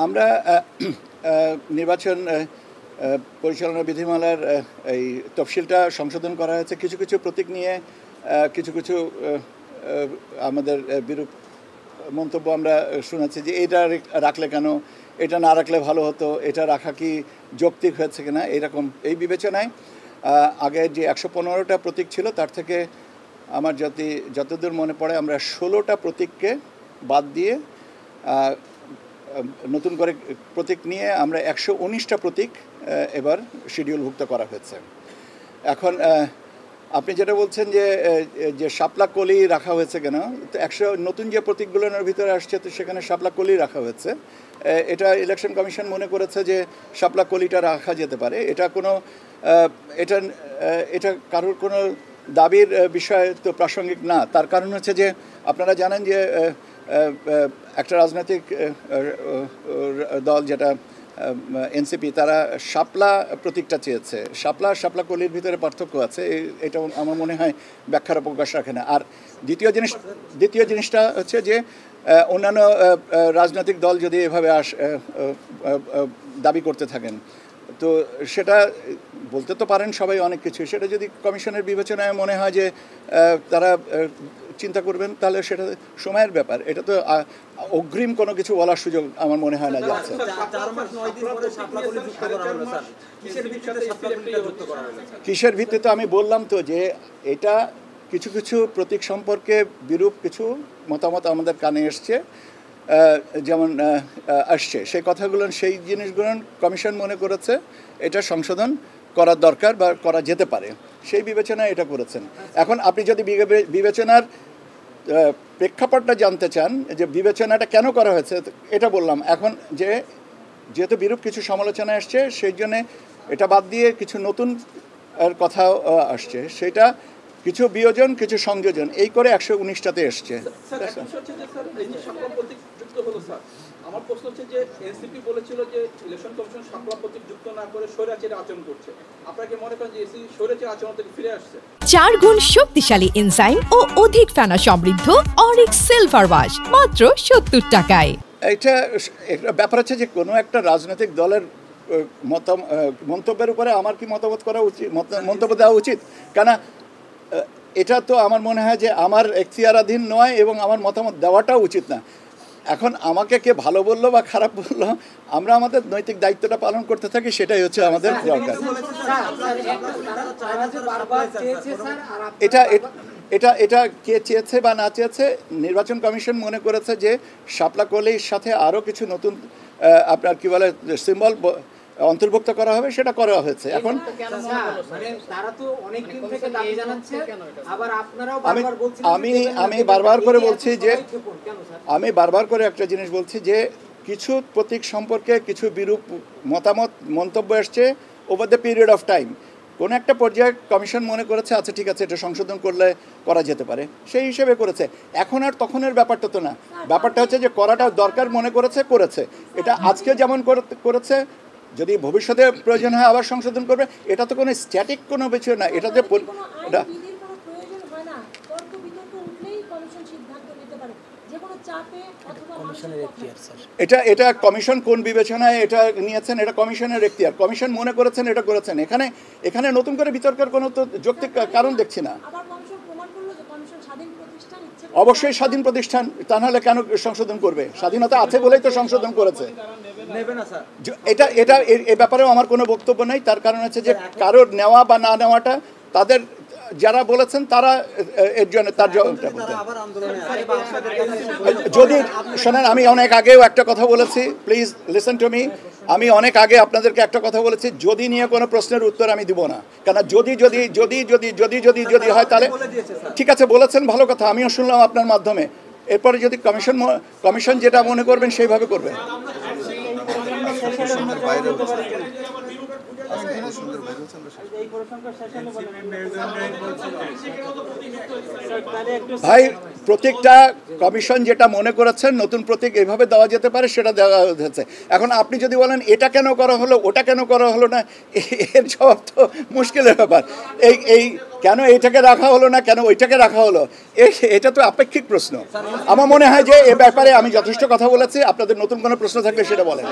আমরা নির্বাচন পরিচালনা বিধিমালার এই তফসিলটা সংশোধন করা হয়েছে। কিছু কিছু প্রতীক নিয়ে কিছু কিছু আমাদের বিরূপ মন্তব্য আমরা শুনেছি যে এটা রাখলে কেন, এটা না রাখলে ভালো হতো, এটা রাখা কি যৌক্তিক হয়েছে কিনা, এরকম এই বিবেচনায় আগে যে 115টা প্রতীক ছিল তার থেকে আমার যতদূর মনে পড়ে আমরা 16টা প্রতীককে বাদ দিয়ে নতুন করে প্রতীক নিয়ে আমরা 119টা প্রতীক এবার শিডিউলভুক্ত করা হয়েছে। এখন আপনি যেটা বলছেন যে শাপলা কলি রাখা হয়েছে কেন, তো নতুন যে প্রতীকগুলোর ভিতরে আসছে তো সেখানে শাপলা কলি রাখা হয়েছে। এটা ইলেকশন কমিশন মনে করেছে যে শাপলা কলিটা রাখা যেতে পারে। এটা কারোর কোনো দাবির বিষয় তো প্রাসঙ্গিক না। তার কারণ হচ্ছে যে আপনারা জানেন যে একটা রাজনৈতিক দল যেটা এনসিপি, তারা শাপলা প্রতীকটা চেয়েছে। শাপলা কলির ভিতরে পার্থক্য আছে, এটা আমার মনে হয় ব্যাখ্যার অবকাশ রাখে না। আর দ্বিতীয় জিনিসটা হচ্ছে যে অন্যান্য রাজনৈতিক দল যদি এভাবে দাবি করতে থাকেন তো সেটা বলতে তো পারেন সবাই অনেক কিছু, সেটা যদি কমিশনের বিবেচনায় মনে হয় যে তারা চিন্তা করবেন তাহলে সেটা সময়ের ব্যাপার। এটা তো অগ্রিম কোনো কিছু বলার সুযোগ আমার মনে হয় না যাচ্ছে। কিসের ভিত্তিতে আমি বললাম তো যে এটা কিছু কিছু প্রতীক সম্পর্কে বিরূপ কিছু মতামত আমাদের কানে এসছে, যেমন আসছে সেই কথাগুলো, সেই জিনিসগুলো কমিশন মনে করেছে এটা সংশোধন করার দরকার বা করা যেতে পারে, সেই বিবেচনায় এটা করেছেন। এখন আপনি যদি বিবেচনার প্রেক্ষাপটটা জানতে চান যে বিবেচনাটা কেন করা হয়েছে, এটা বললাম। এখন যেহেতু বিরূপ কিছু সমালোচনা আসছে সেই জন্যে এটা বাদ দিয়ে কিছু নতুন কথাও আসছে, সেটা কিছু বিয়োজন কিছু সংযোজন এই করে 119টাতে এসছে। আমার প্রশ্ন হচ্ছে যে এনসিপি বলেছিল যে ইলেকশন কমিশন শাপলা প্রতীক যুক্ত না করে স্বৈরাচারী আচরণ করছে, আপনারা কি মনে করেন যে এসি স্বৈরাচারী আচরণ থেকে ফিরে আসছে? 4 গুণ শক্তিশালী এনজাইম ও অধিক ফেনা সমৃদ্ধ অরিক্স সিলভার ওয়াশ মাত্র 70 টাকায়। এটা ব্যাপার হচ্ছে যে কোনো একটা রাজনৈতিক দলের মন্তব্যের উপরে আমার কি মতামত করা উচিত, মন্তব্য দেওয়া উচিত? কেন এটা তো আমার মনে হয় যে আমার এখতিয়ারাধীন নয় এবং আমার মতামত দেওয়াটাও উচিত না। এখন আমাকে কে ভালো বললো বা খারাপ বললো, আমরা আমাদের নৈতিক দায়িত্বটা পালন করতে থাকি, সেটাই হচ্ছে আমাদের দরকার। এটা কে চেয়েছে বা না চেয়েছে, নির্বাচন কমিশন মনে করেছে যে শাপলা কলির সাথে আরও কিছু নতুন আপনার কি বলে সিম্বল অন্তর্ভুক্ত করা হবে, সেটা করা হয়েছে। এখন আমি বারবার করে একটা জিনিস বলছি যে কিছু প্রতীক সম্পর্কে কিছু বিরূপ মন্তব্য এসছে over the period of time. কোনো একটা পর্যায়ে কমিশন মনে করেছে আচ্ছা ঠিক আছে এটা সংশোধন করা যেতে পারে, সেই হিসেবে করেছে। এখন আর তখনের ব্যাপারটা তো না, ব্যাপারটা হচ্ছে যে করাটা দরকার মনে করেছে। এটা আজকে যেমন করেছে, যদি ভবিষ্যতে প্রয়োজন হয় আবার সংশোধন করবে, এটা তো কোনো স্ট্যাটিক কোনো বিষয় না। এটা যে এটা কমিশন কোন বিবেচনায় এটা নিয়েছেন, এটা কমিশনের এখতিয়ার। কমিশন মনে করেছেন এটা করেছেন, এখানে নতুন করে বিতর্কের কোনো তো যৌক্তিক কারণ দেখছি না। অবশ্যই স্বাধীন প্রতিষ্ঠান, তা নাহলে কেন সংশোধন করবে? স্বাধীনতা আছে বলেই তো সংশোধন করেছে। এটা এ ব্যাপারেও আমার কোনো বক্তব্য নেই। তার কারণ হচ্ছে যে কারোর নেওয়া বা না নেওয়াটা তাদের যারা বলেছেন তারা এর জন্য তার জবাবটা বলতেন। যদি শোনেন, আমি অনেক আগেও একটা কথা বলেছি, প্লিজ লিসেন টু মি। আমি অনেক আগে আপনাদেরকে একটা কথা বলেছি, যদি নিয়ে কোনো প্রশ্নের উত্তর আমি দিব না। কেন যদি হয় তাহলে ঠিক আছে, বলেছেন ভালো কথা, আমিও শুনলাম আপনার মাধ্যমে। এরপরে যদি কমিশন যেটা মনে করবেন সেইভাবে করবেন। ভাই প্রতীকটা কমিশন যেটা মনে করেছেন নতুন প্রতীক এভাবে দেওয়া যেতে পারে সেটা দেওয়া হয়েছে। এখন আপনি যদি বলেন এটা কেন করা হলো ওটা কেন করা হলো না, এর জবাব তো মুশকিলের ব্যাপার। এই কেন এইটাকে রাখা হলো না, কেন ওইটাকে রাখা হলো, এটা তো আপেক্ষিক প্রশ্ন। আমার মনে হয় যে এ ব্যাপারে আমি যথেষ্ট কথা বলেছি। আপনাদের নতুন কোনো প্রশ্ন থাকলে সেটা বলেন।